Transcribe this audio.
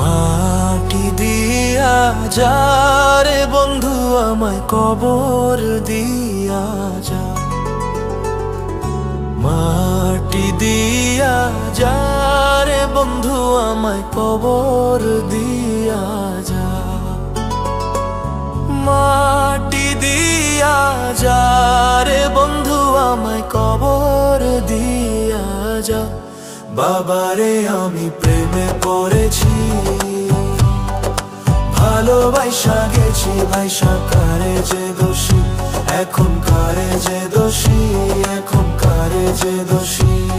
মাটি দিয়া যা রে বন্ধু আমায় কবর দিয়া যা, মাটি দিয়া যা রে বন্ধু আমায় কবর দিয়া যা, মাটি দিয়া যা রে বন্ধু আমায় কবর দিয়া যা। বাবারে আমি প্রেমে পড়েছি, ভালোবাসা গেছি ভাইসা, কারে যে দোষী এখন, কারে যে দোষী এখন, কারে যে দোষী।